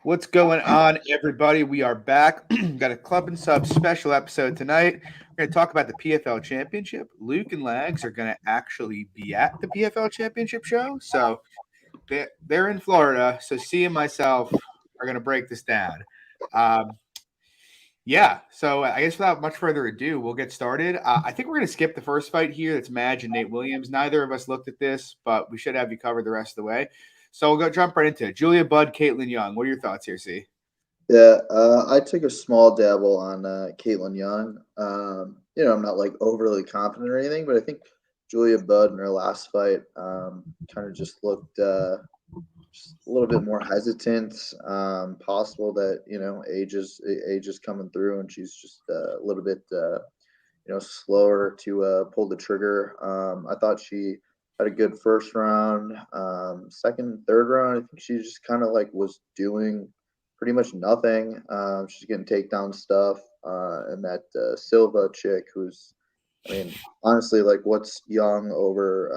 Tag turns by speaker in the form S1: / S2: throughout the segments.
S1: What's going on, everybody? We are back. Got a Club and Sub special episode tonight. We're going to talk about the PFL Championship. Luke and Lags are going to actually be at the PFL Championship show. So they're in Florida. So C and myself are going to break this down. Um, yeah. So I guess without much further ado, we'll get started. I think we're going to skip the first fight here. That's Madge and Nate Williams. Neither of us looked at this, but we should have you covered the rest of the way. So we'll go jump right into it. Julia Budd, Caitlin Young. What are your thoughts here, C?
S2: Yeah, I took a small dabble on Caitlin Young. I'm not like overly confident or anything, but I think Julia Budd in her last fight kind of just looked just a little bit more hesitant. Possible that age is coming through, and she's just a little bit slower to pull the trigger. I thought she had a good first round. Second, third round, I think she just kind of like was doing pretty much nothing. She's getting takedown stuff, and that Silva chick, who's, I mean, honestly, like, what's Young over,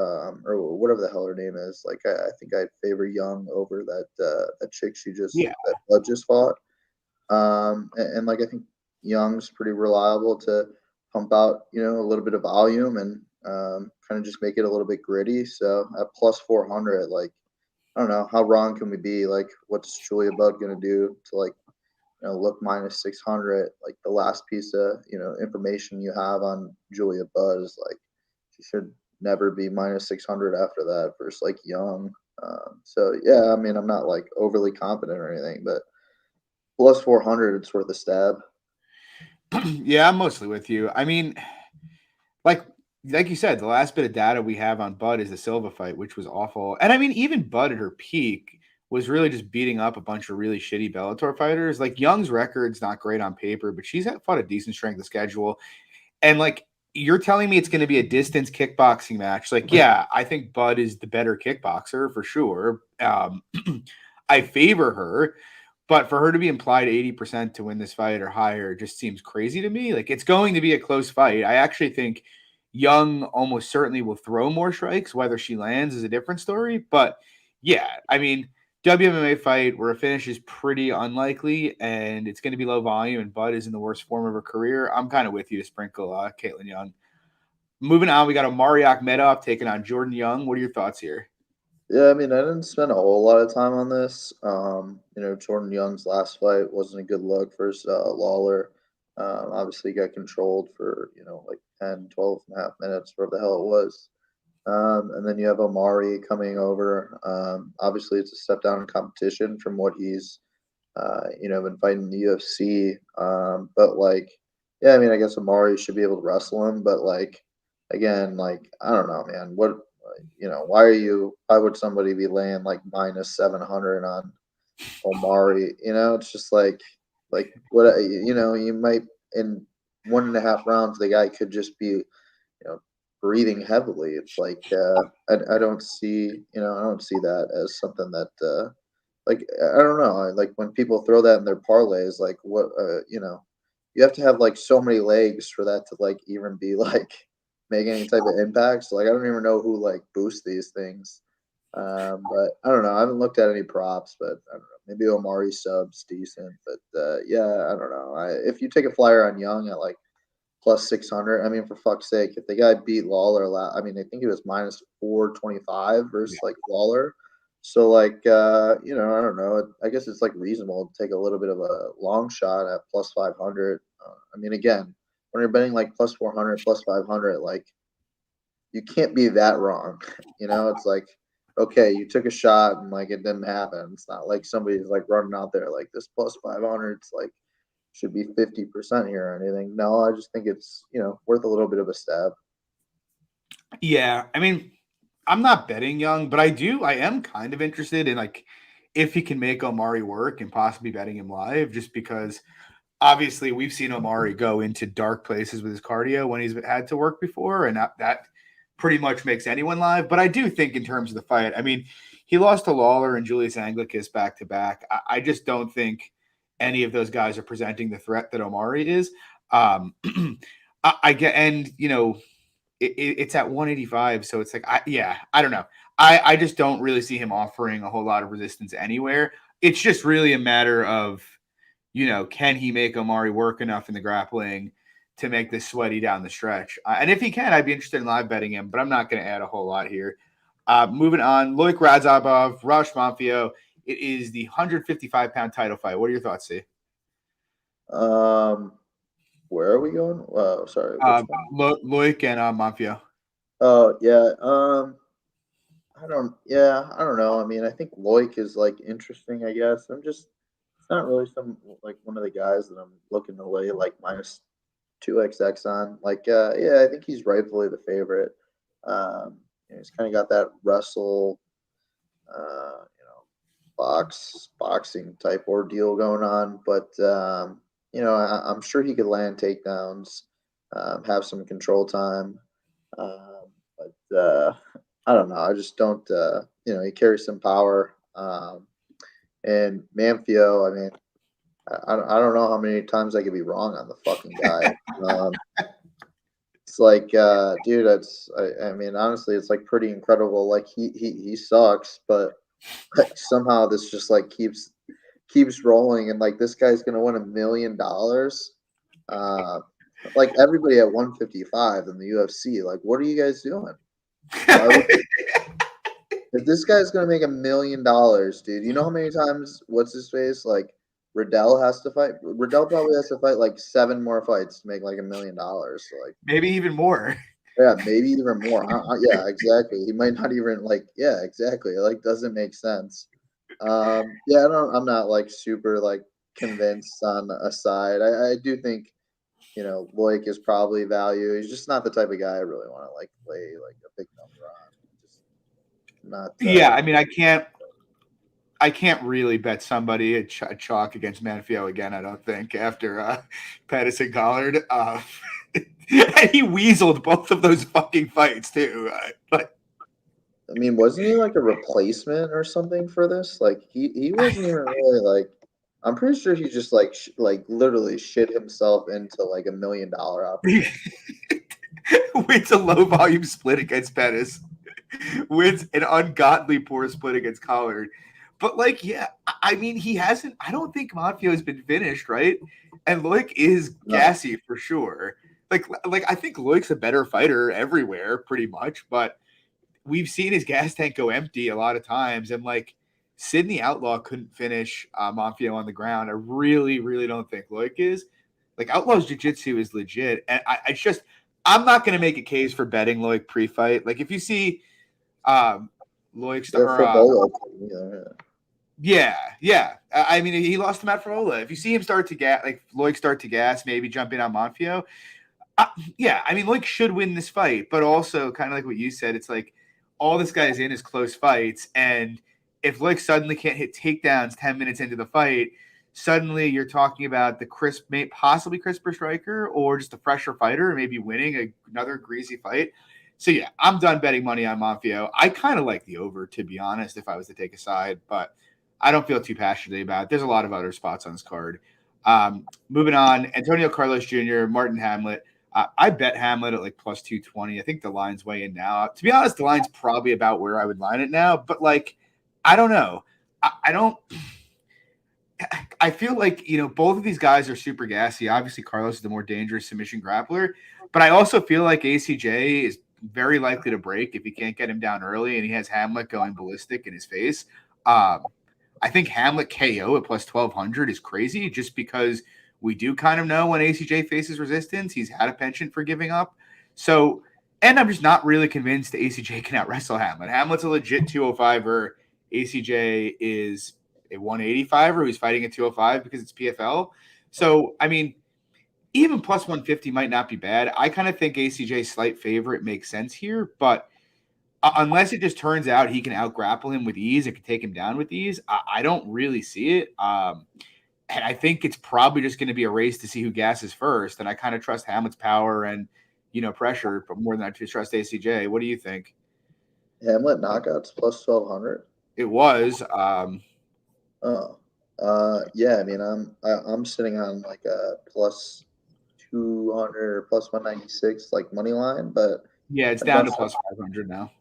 S2: or whatever the hell her name is? Like, I think I'd favor Young over that chick that Blood just fought. And like I think Young's pretty reliable to pump out, a little bit of volume and kind of just make it a little bit gritty. So at plus 400, like, I don't know, how wrong can we be? Like, what's Julia Budd gonna do to, like, look minus 600? Like, the last piece of information you have on Julia Budd is like she should never be minus 600 after that versus like Young. So yeah, I mean, I'm not like overly confident or anything, but plus 400, it's worth a stab.
S1: Yeah, I'm mostly with you. I mean, like like you said, the last bit of data we have on Bud is the Silva fight, which was awful. And I mean, even Bud at her peak was really just beating up a bunch of really shitty Bellator fighters. Like Young's record's not great on paper, but she's fought a decent strength of schedule. And like you're telling me it's going to be a distance kickboxing match. Like, yeah, I think Bud is the better kickboxer for sure. I favor her, but for her to be implied 80% to win this fight or higher just seems crazy to me. Like, it's going to be a close fight. I actually think Young almost certainly will throw more strikes. Whether she lands is a different story. But yeah, I mean, WMMA fight where a finish is pretty unlikely and it's going to be low volume and Bud is in the worst form of her career. I'm kind of with you to sprinkle Caitlin Young. Moving on, we got Omari Akhmedov taking on Jordan Young. What are your thoughts here?
S2: Yeah, I mean, I didn't spend a whole lot of time on this. Jordan Young's last fight wasn't a good look versus Lawler. Obviously, got controlled for, like 10, 12 and a half minutes, whatever the hell it was. And then you have Omari coming over. Obviously, it's a step down in competition from what he's, been fighting in the UFC. But, like, yeah, I mean, I guess Omari should be able to wrestle him. But, like, again, like, I don't know, man. Why would somebody be laying like minus 700 on Omari? It's just like what, you might in 1.5 rounds, the guy could just be, breathing heavily. It's like, I don't see, I don't see that as something that, like, I don't know. Like when people throw that in their parlays, like what, you have to have like so many legs for that to like even be like make any type of impact. So like I don't even know who like boosts these things. But I don't know. I haven't looked at any props, but I don't know. Maybe Omari subs decent, but yeah, I don't know. If you take a flyer on Young at like plus 600, I mean, for fuck's sake, if the guy beat Lawler, I mean, I think it was minus 425 versus like Lawler. So like, I don't know. I guess it's like reasonable to take a little bit of a long shot at plus 500. I mean, again, when you're betting like plus 400, plus 500, like you can't be that wrong. It's like, okay, you took a shot and like it didn't happen. It's not like somebody's like running out there like this plus 500. It's like should be 50% here or anything. No, I just think it's worth a little bit of a stab.
S1: Yeah, I mean, I'm not betting Young, but I am kind of interested in like if he can make Omari work and possibly betting him live, just because obviously we've seen Omari go into dark places with his cardio when he's had to work before, and that pretty much makes anyone live. But I do think in terms of the fight, I mean, he lost to Lawler and Julius Anglicus back to back. I just don't think any of those guys are presenting the threat that Omari is. Um, I get, and it's at 185, so it's like, I don't know. I just don't really see him offering a whole lot of resistance anywhere. It's just really a matter of, can he make Omari work enough in the grappling to make this sweaty down the stretch? And if he can, I'd be interested in live betting him, but I'm not going to add a whole lot here. Moving on, Loic Radzhabov, Raush Manfio. It is the 155-pound title fight. What are your thoughts, C?
S2: Um, where are we going? Sorry, which one?
S1: Loic and Manfio.
S2: Oh yeah. I don't know. I mean, I think Loic is like interesting. I guess it's not really some like one of the guys that I'm looking to lay like minus 2xx on. Like, yeah, I think he's rightfully the favorite. He's kind of got that wrestle, boxing type ordeal going on. But I'm sure he could land takedowns, have some control time. But I don't know. I just don't. He carries some power. And Manfio, I mean, I don't know how many times I could be wrong on the fucking guy. It's like, dude, I mean, honestly, it's like pretty incredible. Like he sucks, but like, somehow this just like keeps rolling, and like this guy's gonna win $1 million. Uh, like everybody at 155 in the UFC. Like, what are you guys doing? Why would if this guy's gonna make $1 million, dude? You know how many times what's his face like Riddell has to fight? Riddell probably has to fight like 7 more fights to make like $1 million. So like,
S1: Maybe even more.
S2: yeah, maybe even more. Yeah, exactly. He might not even like. Yeah, exactly. It, like doesn't make sense. Yeah, I'm not like super like convinced on a side. I do think Loic is probably value. He's just not the type of guy I really want to like play like a big number on. Just not.
S1: Yeah, I mean, I can't really bet somebody a chalk against Manfio again. I don't think after Pettis and Collard. And he weaseled both of those fucking fights too.
S2: I mean, wasn't he like a replacement or something for this? Like he wasn't even really like. I'm pretty sure he just like like literally shit himself into like $1 million opportunity.
S1: Wins a low volume split against Pettis. Wins an ungodly poor split against Collard. But like, yeah, I mean, he hasn't. I don't think Monfio has been finished, right? And Loic is
S2: No,
S1: gassy for sure. Like I think Loic's a better fighter everywhere, pretty much. But we've seen his gas tank go empty a lot of times, and like Sydney Outlaw couldn't finish Monfio on the ground. I really, really don't think Loic is. Like Outlaw's jiu-jitsu is legit, and I'm not going to make a case for betting Loic pre-fight. Like if you see um, Loic
S2: yeah,
S1: or
S2: Fabolo. Yeah,
S1: yeah. I mean, he lost to Matt Frola. If you see him start to gas, like Loic start to gas, maybe jump in on Monfio. Yeah, I mean, Loic should win this fight, but also kind of like what you said, it's like all this guy's in is close fights, and if Loic suddenly can't hit takedowns 10 minutes into the fight, suddenly you're talking about the possibly crisper striker, or just a fresher fighter, maybe winning another greasy fight. So yeah, I'm done betting money on Monfio. I kind of like the over, to be honest, if I was to take a side, but I don't feel too passionately about it. There's a lot of other spots on this card. Moving on, Antonio Carlos Jr., Martin Hamlet. I bet Hamlet at like plus 220. I think the line's way in now. To be honest, the line's probably about where I would line it now. But like, I don't know. I don't. I feel like both of these guys are super gassy. Obviously, Carlos is the more dangerous submission grappler, but I also feel like ACJ is very likely to break if he can't get him down early, and he has Hamlet going ballistic in his face. I think Hamlet KO at plus 1200 is crazy, just because we do kind of know when ACJ faces resistance, he's had a penchant for giving up. So, and I'm just not really convinced ACJ can out wrestle Hamlet. Hamlet's a legit 205er. ACJ is a 185er who's fighting at 205 because it's PFL. So, I mean, even plus 150 might not be bad. I kind of think ACJ's slight favorite makes sense here, but unless it just turns out he can out grapple him with ease and can take him down with ease, I don't really see it. And I think it's probably just going to be a race to see who gasses first. And I kind of trust Hamlet's power and pressure, but more than I trust ACJ. What do you think?
S2: Hamlet knockouts plus 1200.
S1: It was.
S2: Oh, yeah. I mean, I'm sitting on like a plus 200 or plus 196 like money line, but
S1: Yeah, it's
S2: I
S1: down to
S2: must.
S1: plus 500 now.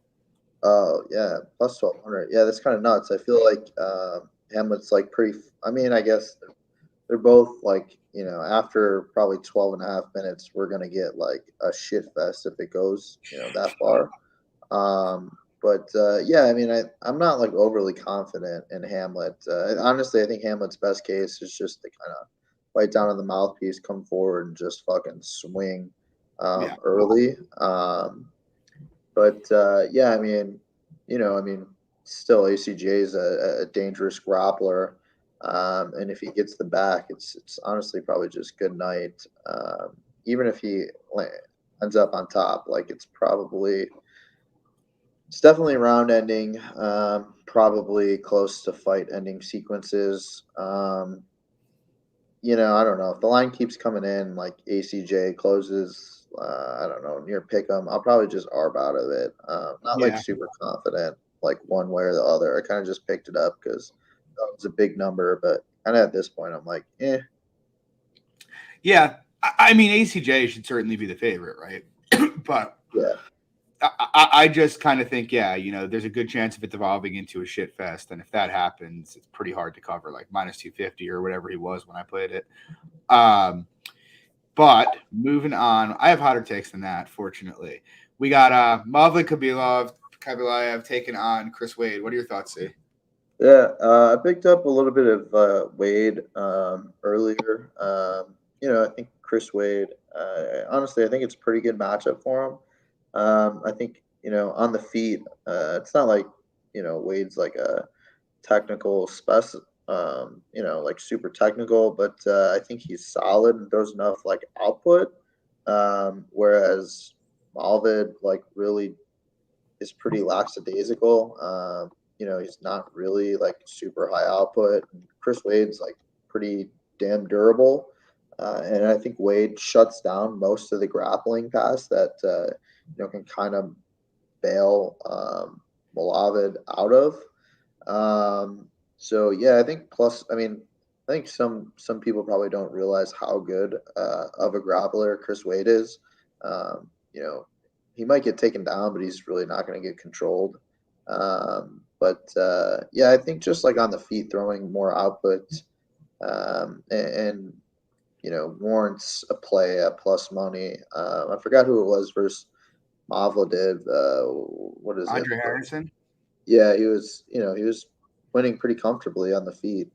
S2: Oh yeah, plus 1200. Yeah, that's kind of nuts. I feel like Hamlet's like pretty. I mean, I guess they're both like, after probably 12 and a half minutes, we're gonna get like a shit fest if it goes, that far. But yeah, I mean, I'm not like overly confident in Hamlet. Honestly, I think Hamlet's best case is just to kind of bite down on the mouthpiece, come forward, and just fucking swing
S1: Yeah.
S2: early. But yeah, I mean, still ACJ is a dangerous grappler, and if he gets the back, it's honestly probably just good night. Even if he ends up on top, like it's definitely round ending, probably close to fight ending sequences. I don't know if the line keeps coming in, like ACJ closes. I don't know, near pick'em. I'll probably just arb out of it. Not like
S1: Yeah.
S2: super confident, like one way or the other. I kind of just picked it up because it was a big number, but kind of at this point, I'm like, eh.
S1: Yeah. I mean, ACJ should certainly be the favorite, right? But
S2: Yeah,
S1: I just kind of think, yeah, there's a good chance of it devolving into a shit fest. And if that happens, it's pretty hard to cover, like minus 250 or whatever he was when I played it. Um, but moving on, I have hotter takes than that, fortunately. We got Mavli Kabilayev taking on Chris Wade. What are your thoughts, C?
S2: yeah. I picked up a little bit of Wade earlier. I think Chris Wade. Honestly, I think it's a pretty good matchup for him. I think on the feet, it's not like Wade's like a technical like super technical, but I think he's solid and throws enough like output. Whereas Malvid like really is pretty lackadaisical. He's not really like super high output. Chris Wade's like pretty damn durable. And I think Wade shuts down most of the grappling pass that can kind of bail Malavid out of. So yeah, I think plus, I think some people probably don't realize how good of a grappler Chris Wade is. Um, you know, he might get taken down, but he's really not going to get controlled. But yeah, I think just like on the feet, throwing more output and warrants a play at plus money. I forgot who it was versus Mavlodiev. What is it?
S1: Andre Harrison?
S2: Yeah, he was winning pretty comfortably on the feet.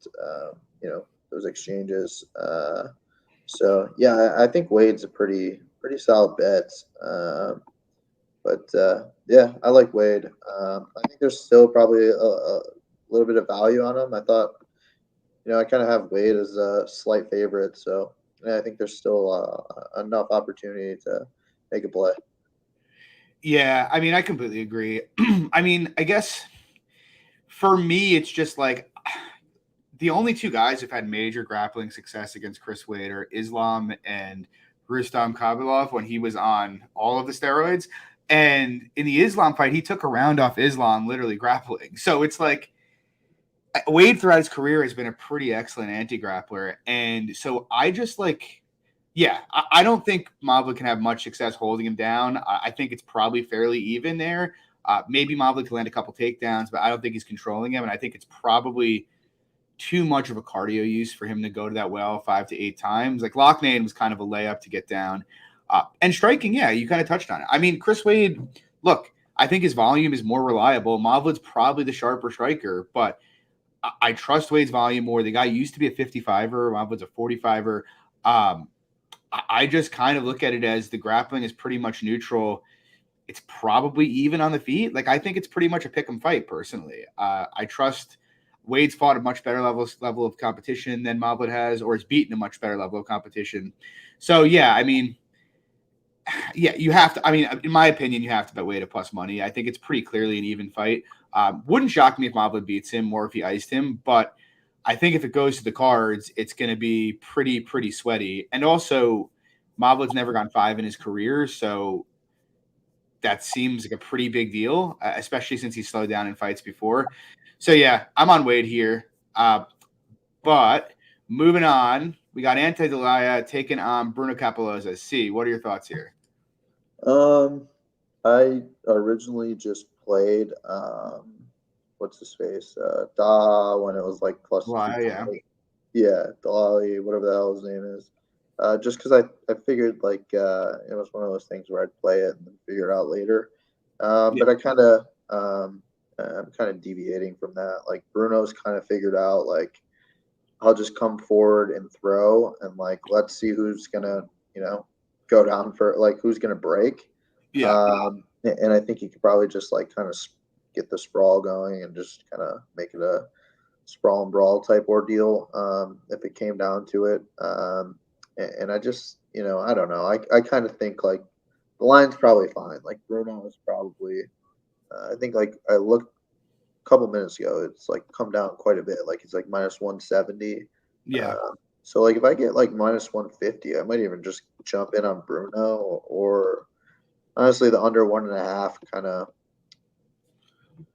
S2: Those exchanges. So yeah, I think Wade's a pretty solid bet. But yeah, I like Wade. I think there's still probably a little bit of value on him. I thought, I kind of have Wade as a slight favorite, so yeah, I think there's still enough opportunity to make a play.
S1: Yeah, I mean, I completely agree. I mean, I guess for me, it's just like the only two guys who've had major grappling success against Chris Wade are Islam and Rustam Kabilov when he was on all of the steroids. And in the Islam fight, he took a round off Islam literally grappling. So it's like Wade throughout his career has been a pretty excellent anti-grappler. And so I just like, yeah, I don't think Mavli can have much success holding him down. I think it's probably fairly even there. Maybe Mavli can land a couple takedowns, but I don't think he's controlling him. And I think it's probably too much of a cardio use for him to go to that well 5 to 8 times. Like Loughnane was kind of a layup to get down. And striking, yeah, you kind of touched on it. I mean, Chris Wade, look, I think his volume is more reliable. Mavlid's probably the sharper striker, but I trust Wade's volume more. The guy used to be a 55er. Mavlid's a 45er. I just kind of look at it as the grappling is pretty much neutral. It's probably even on the feet. Like I think it's pretty much a pick 'em fight personally. I trust Wade's fought a much better level of competition than Mavlid has, or has beaten a much better level of competition. So yeah, I mean, yeah, you have to. I mean, in my opinion, you have to bet Wade at plus money. I think it's pretty clearly an even fight. Wouldn't shock me if Mavlid beats him or if he iced him, but I think if it goes to the cards, it's going to be pretty sweaty. And also, Mavlid's never gone 5 in his career, so that seems like a pretty big deal, especially since he slowed down in fights before. So yeah, I'm on Wade here. But moving on, we got Ante Delaya taking on Bruno Capoloza. C, what are your thoughts here?
S2: Um, I originally just played what's his face? Da when it was like plus
S1: Well, yeah,
S2: 220. Yeah, Dalali, whatever the hell his name is. Just because I figured like it was one of those things where I'd play it and then figure it out later.
S1: yeah,
S2: But I kind of I'm kind of deviating from that. Like Bruno's kind of figured out like I'll just come forward and throw and like let's see who's gonna you know go down for like who's gonna break.
S1: yeah,
S2: And I think he could probably just like kind of get the sprawl going and just kind of make it a sprawl and brawl type ordeal if it came down to it. And I just, I don't know. I kind of think like the line's probably fine. Like Bruno is probably, I think like I looked a couple minutes ago, it's like come down quite a bit. Like it's like minus 170.
S1: yeah.
S2: So like if I get like minus 150, I might even just jump in on Bruno or honestly the under 1.5 kind of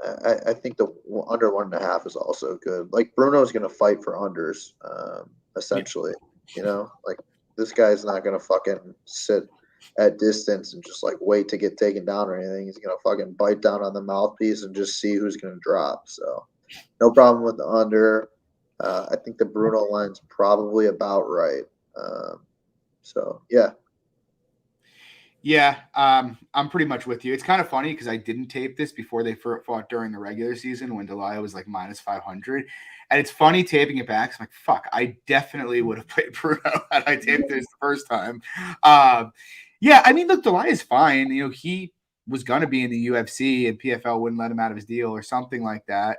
S2: I think the under 1.5 is also good. Like Bruno's going to fight for unders,
S1: Yeah.
S2: essentially. Like this guy's not going to fucking sit at distance and just like wait to get taken down or anything. He's going to fucking bite down on the mouthpiece and just see who's going to drop. So no problem with the under. I think the Bruno line's probably about right. So yeah.
S1: Yeah, I'm pretty much with you. It's kind of funny because I didn't tape this before they fought during the regular season when Delia was like minus 500. And it's funny taping it back. I'm like, fuck, I definitely would have played Bruno had I taped this the first time. Yeah, I mean, look, Delia is fine. He was going to be in the UFC and PFL wouldn't let him out of his deal or something like that.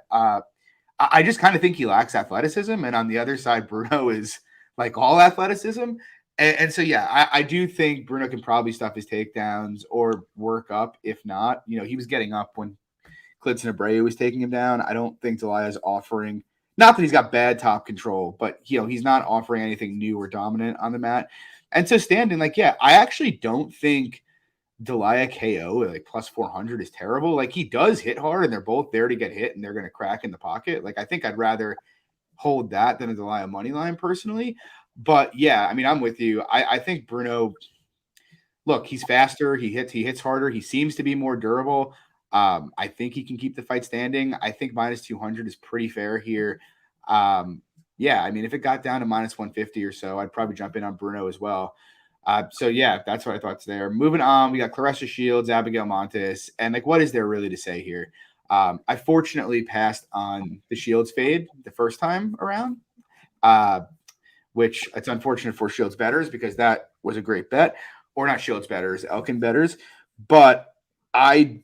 S1: I just kind of think he lacks athleticism. And on the other side, Bruno is like all athleticism. And so, yeah, I do think Bruno can probably stuff his takedowns or work up. If not, he was getting up when Clidson Abreu was taking him down. I don't think Delia's offering, not that he's got bad top control, but, he's not offering anything new or dominant on the mat. And so standing, like, yeah, I actually don't think Delia KO at like plus 400 is terrible. Like, he does hit hard and they're both there to get hit and they're going to crack in the pocket. Like, I think I'd rather hold that than a Delia money line personally. But yeah, I mean, I'm with you. I think Bruno, look, he's faster, he hits harder, he seems to be more durable. I think he can keep the fight standing. I think minus 200 is pretty fair here. Yeah, I mean, if it got down to minus 150 or so, I'd probably jump in on Bruno as well. So yeah, that's what I thought there. Moving on, we got Clarissa Shields, Abigail Montes, and like, what is there really to say here? I fortunately passed on the Shields fade the first time around, uh, which it's unfortunate for Shields betters because that was a great bet, or not Shields betters, Elkin betters. But I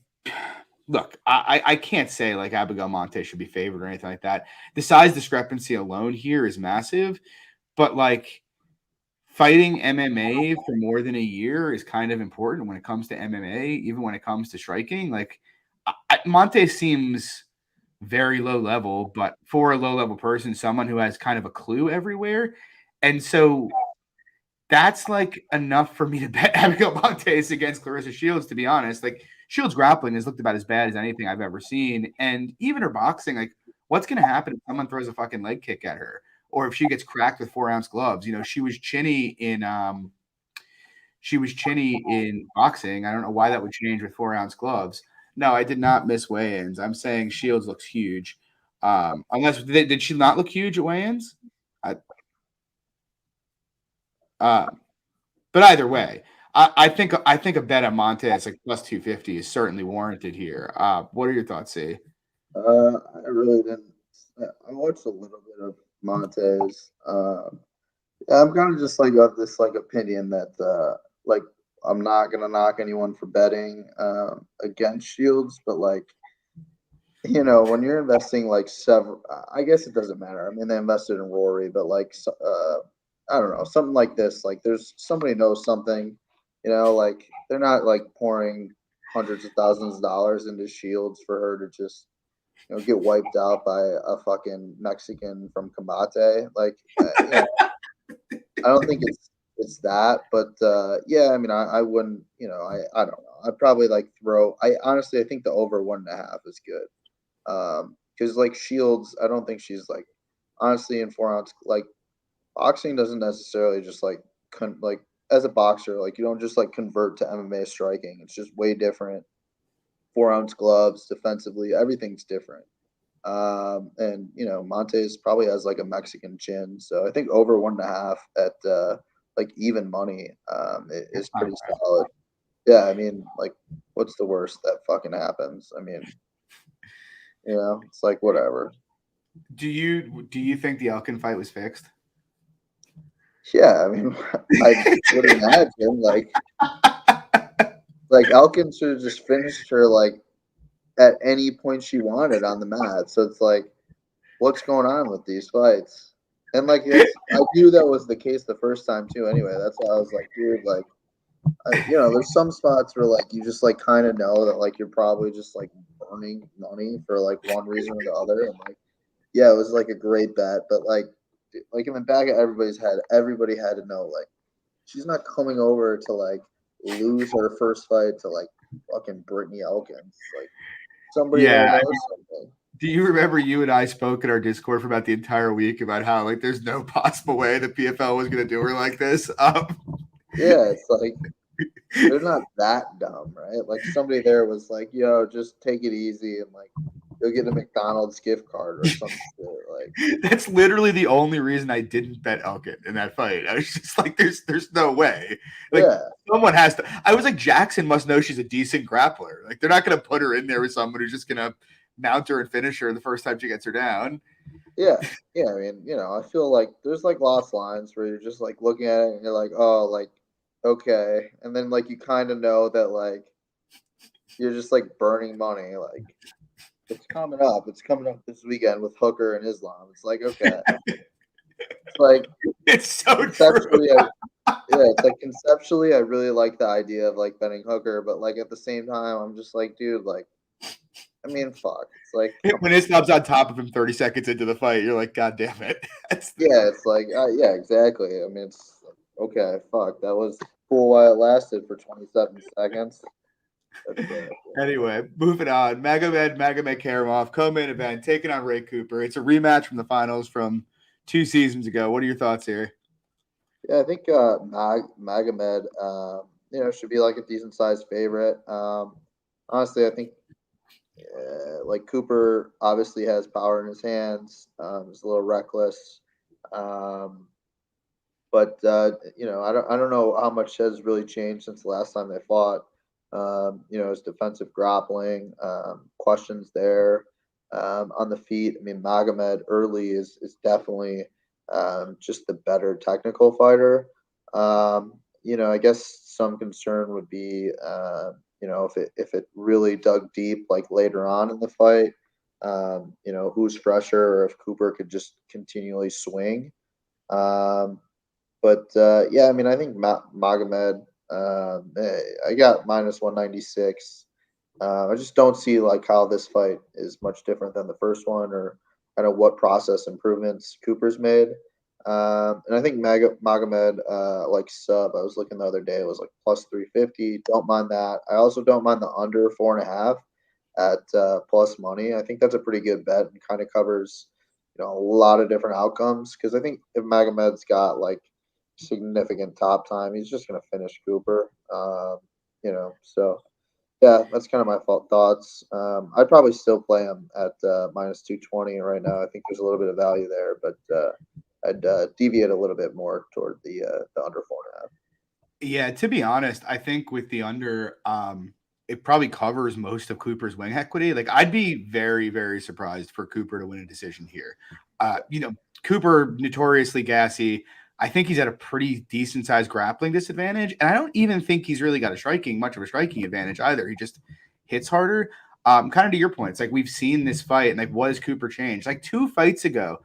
S1: look, I can't say like Abigail Monte should be favored or anything like that. The size discrepancy alone here is massive, but like fighting MMA for more than a year is kind of important when it comes to MMA, even when it comes to striking. Like Monte seems very low level, but for a low level person, someone who has kind of a clue everywhere. And so that's like enough for me to bet Abigail Montes against Clarissa Shields, to be honest. Like Shields grappling has looked about as bad as anything I've ever seen. And even her boxing, like what's gonna happen if someone throws a fucking leg kick at her? Or if she gets cracked with 4-ounce gloves. She was chinny in boxing. I don't know why that would change with 4-ounce gloves. No, I did not miss weigh-ins. I'm saying Shields looks huge. Unless did she not look huge at weigh-ins? I, uh, but either way, I think a bet on Montez like plus 250 is certainly warranted here. What are your thoughts, C?
S2: I really didn't. I watched a little bit of Montez. Yeah, I'm kind of just like of this like opinion that like I'm not gonna knock anyone for betting against Shields, but like when you're investing like several, I guess it doesn't matter. I mean, they invested in Rory, but like I don't know, something like this. Like there's somebody knows something, like they're not like pouring hundreds of thousands of dollars into Shields for her to just get wiped out by a fucking Mexican from Combate. Like, I don't think it's that, but yeah, I mean, I wouldn't, I don't know. I'd probably like throw. I honestly, I think the over 1.5 is good. Because like Shields, I don't think she's like honestly in 4-ounce like boxing doesn't necessarily just like like as a boxer like you don't just like convert to MMA striking. It's just way different. 4-ounce gloves, defensively, everything's different. And Montes probably has like a Mexican chin, so I think over 1.5 at like even money is
S1: That's not
S2: pretty solid. Yeah, I mean, like, what's the worst that fucking happens? I mean, it's like whatever.
S1: Do you think the Elkin fight was fixed?
S2: Yeah, I mean, I would imagine like Elkin should have just finished her like at any point she wanted on the mat. So it's like, what's going on with these fights? And like I knew that was the case the first time too. Anyway, that's why I was like, dude, like, there's some spots where like you just like kind of know that like you're probably just like burning money for like one reason or the other, and like, yeah, it was like a great bet, but like in the back of everybody's head, everybody had to know like she's not coming over to like lose her first fight to like fucking Brittany Elkins. Like somebody there
S1: Yeah.
S2: knows something.
S1: Do you remember you and I spoke in our Discord for about the entire week about how like there's no possible way the PFL was going to do her like this?
S2: Yeah, it's like they're not that dumb, right? Like somebody there was like, "Yo, just take it easy and like you'll get a McDonald's gift card or some shit." Like,
S1: That's literally the only reason I didn't bet Elkin in that fight. I was just like, there's no way. Like
S2: yeah,
S1: someone has to. I was like, Jackson must know she's a decent grappler. Like they're not going to put her in there with someone who's just going to mount her and finish her the first time she gets her down.
S2: yeah, yeah. I mean, I feel like there's like lost lines where you're just like looking at it and you're like, "Oh, like okay," and then like you kind of know that like you're just like burning money. Like it's coming up. It's coming up this weekend with Hooker and Islam. It's like okay. It's like
S1: It's so true.
S2: conceptually, yeah, it's like conceptually, I really like the idea of like betting Hooker, but like at the same time, I'm just like, dude, like, I mean, fuck. It's like, come
S1: When
S2: on.
S1: Islam's on top of him 30 seconds into the fight, you're like, God damn it.
S2: Yeah, it's like, yeah, exactly. I mean, it's okay. Fuck, that was cool while it lasted for 27 seconds. But,
S1: Anyway, moving on. Magomed Karamov, co-main event, taking on Ray Cooper. It's a rematch from the finals from 2 seasons ago. What are your thoughts here?
S2: yeah, I think Magomed, should be like a decent sized favorite. Honestly, I think like Cooper obviously has power in his hands. He's a little reckless, um, but I don't know how much has really changed since the last time they fought. His defensive grappling, questions there on the feet. I mean, Magomed early is definitely just the better technical fighter. I guess some concern would be if it really dug deep like later on in the fight, who's fresher or if Cooper could just continually swing. Um, but yeah, I mean, I think Magomed. I got minus 196. I just don't see like how this fight is much different than the first one, or kind of what process improvements Cooper's made. And I think Magomed like sub. I was looking the other day. It was like plus 350. Don't mind that. I also don't mind the under 4.5 at plus money. I think that's a pretty good bet and kind of covers a lot of different outcomes, because I think if Magomed's got like significant top time, he's just going to finish Cooper. So yeah, that's kind of my thoughts. I'd probably still play him at minus 220 right now. I think there's a little bit of value there, but I'd deviate a little bit more toward the under 4.5.
S1: Yeah, to be honest, I think with the under, it probably covers most of Cooper's wing equity. Like, I'd be very, very surprised for Cooper to win a decision here. Cooper notoriously gassy. I think he's at a pretty decent sized grappling disadvantage, and I don't even think he's really got much of a striking advantage either. He just hits harder. Kind of to your point, it's like we've seen this fight, and like, what has Cooper changed? Like 2 fights ago,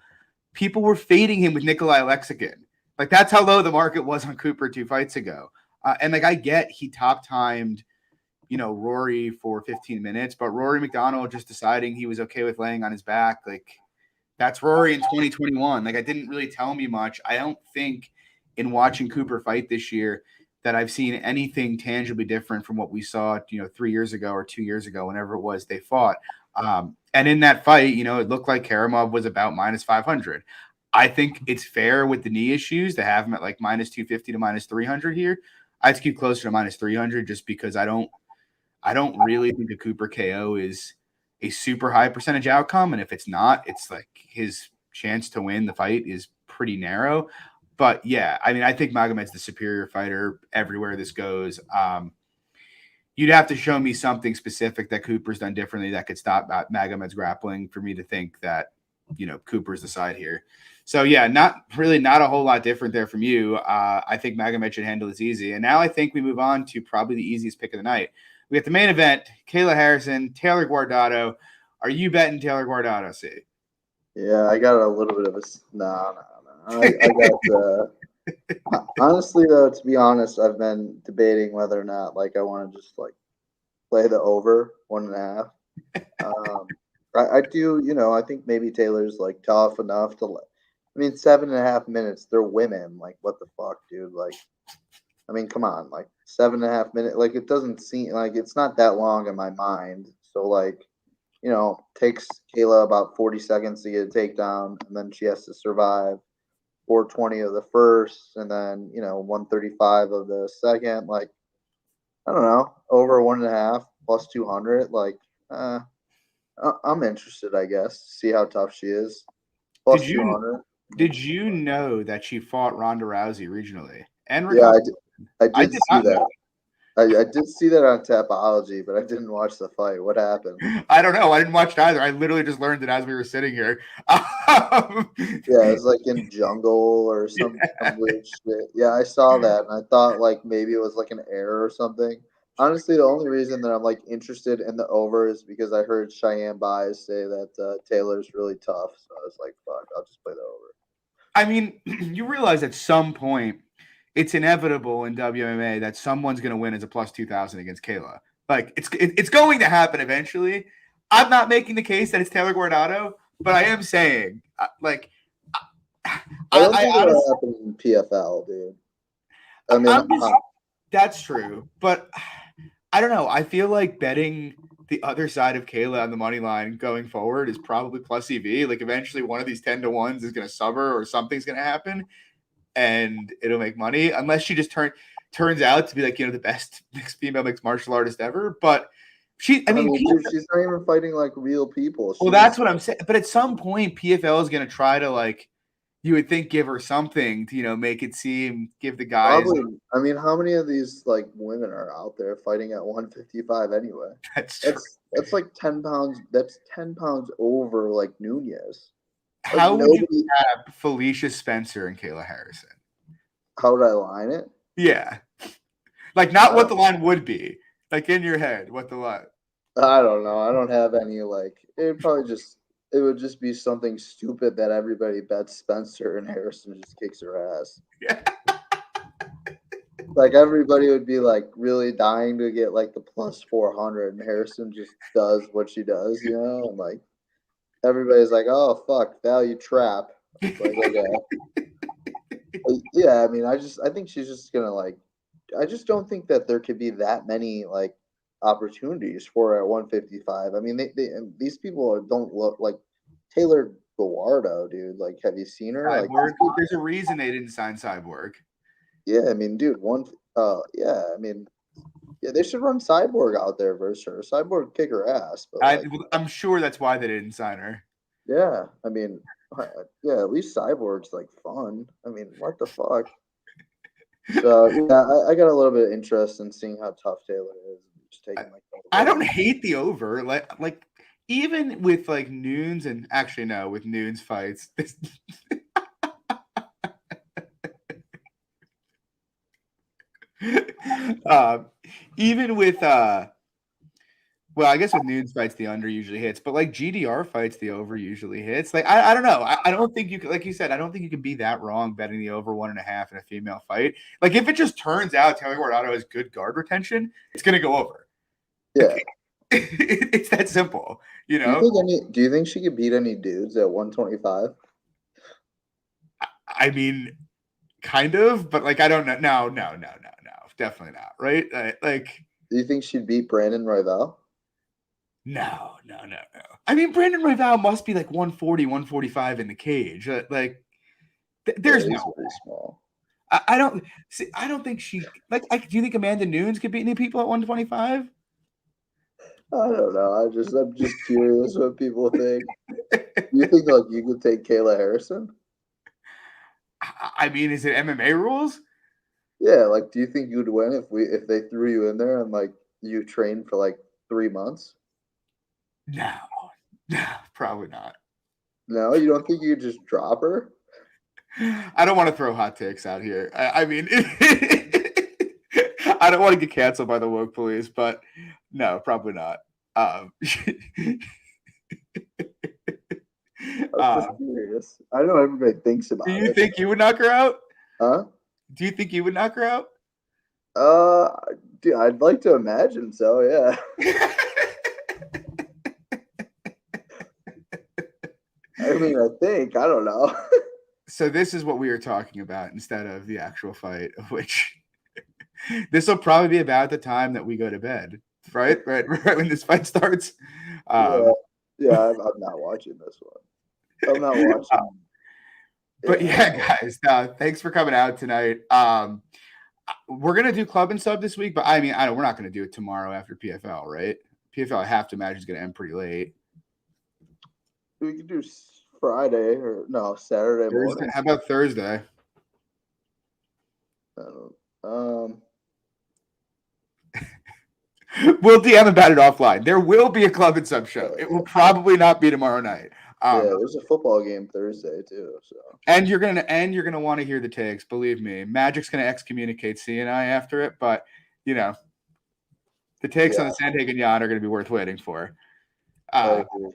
S1: people were fading him with Nikolai Lexican. Like that's how low the market was on Cooper 2 fights ago. And like I get he top timed, Rory for 15 minutes, but Rory McDonald just deciding he was okay with laying on his back. Like that's Rory in 2021. Like I didn't really tell me much. I don't think in watching Cooper fight this year that I've seen anything tangibly different from what we saw, 3 years ago or 2 years ago, whenever it was they fought. And in that fight, it looked like Karamov was about minus 500. I think it's fair with the knee issues to have him at like minus 250 to minus 300 here. I'd keep closer to minus 300 just because I don't really think a Cooper KO is a super high percentage outcome. And if it's not, it's like his chance to win the fight is pretty narrow. But yeah, I mean, I think Magomed's the superior fighter everywhere this goes. You'd have to show me something specific that Cooper's done differently that could stop Magomed's grappling for me to think that, Cooper's the side here. So yeah, not a whole lot different there from you. I think Magomed should handle this easy. And now I think we move on to probably the easiest pick of the night. We got the main event, Kayla Harrison, Taylor Guardado. Are you betting Taylor Guardado, C?
S2: Yeah, I got a little bit of a no. I got honestly though, to be honest, I've been debating whether or not like I want to just like play the over 1.5. I do, I think maybe Taylor's like tough enough to. I mean, 7.5 minutes. They're women. Like, what the fuck, dude? Like, I mean, come on. Like, 7.5 minutes. Like, it doesn't seem like it's not that long in my mind. So, like, takes Kayla about 40 seconds to get a takedown, and then she has to survive 420 of the first, and then 135 of the second. Like, I don't know, over 1.5 plus 200. Like, I'm interested, I guess. See how tough she is.
S1: Did
S2: Plus
S1: you
S2: 200.
S1: did you know that she fought Ronda Rousey regionally and
S2: Yeah,
S1: Raquel?
S2: I
S1: I
S2: did
S1: did
S2: see
S1: not
S2: that.
S1: know.
S2: I did see that on Tapology, but I didn't watch the fight. What happened?
S1: I don't know. I didn't watch it either. I literally just learned it as we were sitting here.
S2: Yeah, it was like in jungle or some weird shit. Yeah, I saw that and I thought like maybe it was like an error or something. Honestly, the only reason that I'm like interested in the over is because I heard Cheyenne Baez say that Taylor's really tough. So I was like, fuck, I'll just play the over.
S1: I mean, you realize at some point it's inevitable in WMA that someone's going to win as a plus 2,000 against Kayla. Like it's going to happen eventually. I'm not making the case that it's Taylor Guardado, but I am saying like
S2: I don't
S1: I
S2: think
S1: honestly,
S2: it'll happen in PFL, dude. I mean,
S1: I'm just that's true, but I don't know. I feel like betting the other side of Kayla on the money line going forward is probably plus EV. Like eventually one of these 10-to-1s is going to suffer or something's going to happen and it'll make money unless she just turns out to be like, the best female mixed martial artist ever. But I mean,
S2: dude, she's not even fighting like real people.
S1: well,
S2: She's
S1: that's what I'm saying. But at some point, PFL is going to try to like, you would think, give her something to, make it seem, give the guys.
S2: probably. I mean, how many of these like women are out there fighting at 155 anyway?
S1: That's true.
S2: That's like 10 pounds. That's 10 pounds over like Nunez. Like
S1: How would you
S2: nobody.
S1: have Felicia Spencer and Kayla Harrison?
S2: How would I line it?
S1: Yeah. Like not what the line would be. Like in your head, what the line.
S2: I don't know. I don't have any like. It would just be something stupid that everybody bets Spencer and Harrison just kicks her ass.
S1: Yeah.
S2: Like everybody would be like really dying to get like the plus 400, and Harrison just does what she does, and like everybody's like, oh fuck, value trap. It's like okay, yeah. I mean, I think she's just gonna like. I just don't think that there could be that many like opportunities for her at 155. I mean, these people don't look like Taylor Guardo, dude. Like, have you seen her? Like,
S1: Cyborg. There's a reason they didn't sign Cyborg.
S2: yeah, I mean, dude, yeah, I mean, yeah, they should run Cyborg out there versus her. Cyborg kick her ass, but like,
S1: I'm sure that's why they didn't sign her.
S2: yeah, I mean, yeah, at least Cyborg's like fun. I mean, what the fuck? So yeah, I got a little bit of interest in seeing how tough Taylor is. Just taking like.
S1: I don't hate the over. Like even with like Noons and actually no, with Noons fights. Even with well, I guess with Noons fights the under usually hits, but like GDR fights the over usually hits. Like I don't know. I don't think you could, like you said, I don't think you can be that wrong betting the over 1.5 in a female fight. Like if it just turns out Taylor Guardado has good guard retention, it's gonna go over.
S2: Yeah.
S1: It's that simple, you know.
S2: Do you think she could beat any dudes at 125?
S1: I mean, kind of, but like I don't know. No, definitely not. Right? Like,
S2: do you think she'd beat Brandon Royval?
S1: No. I mean, Brandon Royval must be like 140, 145 in the cage. Like, there's no
S2: pretty small.
S1: I don't see. I don't think she like. Do you think Amanda Nunes could beat any people at 125?
S2: I don't know. I'm just curious what people think. Do you think like you could take Kayla Harrison?
S1: I mean, is it MMA rules?
S2: Yeah, like do you think you'd win if they threw you in there and like you trained for like 3 months?
S1: No, no, probably not.
S2: No, you don't think you could just drop her?
S1: I don't want to throw hot takes out here. I mean, I don't want to get canceled by the woke police, but no, probably not. Um,
S2: I'm just
S1: uh,
S2: curious. I know everybody thinks
S1: do
S2: about
S1: you
S2: it.
S1: think you would knock her out?
S2: Huh?
S1: Do you think you would knock her out?
S2: Uh, Dude, I'd like to imagine so. Yeah. I mean, I think I don't know.
S1: So this is what we were talking about instead of the actual fight, which this will probably be about the time that we go to bed, right? Right when this fight starts.
S2: Yeah,
S1: Um,
S2: yeah. I'm not watching this one. I'm not watching.
S1: but
S2: Yeah.
S1: yeah, guys, thanks for coming out tonight. We're gonna do club and sub this week, but I mean, we're not gonna do it tomorrow after PFL, right? PFL, I have to imagine is gonna end pretty late.
S2: We could do Friday or no Saturday
S1: Thursday?
S2: morning.
S1: How about Thursday?
S2: I don't,
S1: We'll DM about it offline. There will be a club and sub show. It will probably not be tomorrow night.
S2: yeah, there's a football game Thursday too. So
S1: And you're gonna want to hear the takes. Believe me, Magic's gonna excommunicate C and I after it, but you know the takes on
S2: yeah,
S1: the Sandhagen yacht are gonna be worth waiting for.
S2: I
S1: Uh,
S2: agree.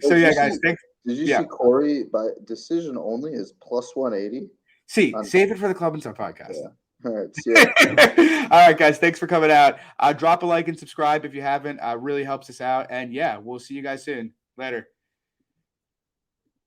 S1: so yeah, guys, thanks.
S2: Did you
S1: Yeah,
S2: see Corey by decision only is plus 180?
S1: save it for the Club and Sub podcast.
S2: Yeah. All right. See ya.
S1: All right, guys, thanks for coming out. Drop a like and subscribe if you haven't. Really helps us out. And yeah, we'll see you guys soon. Later.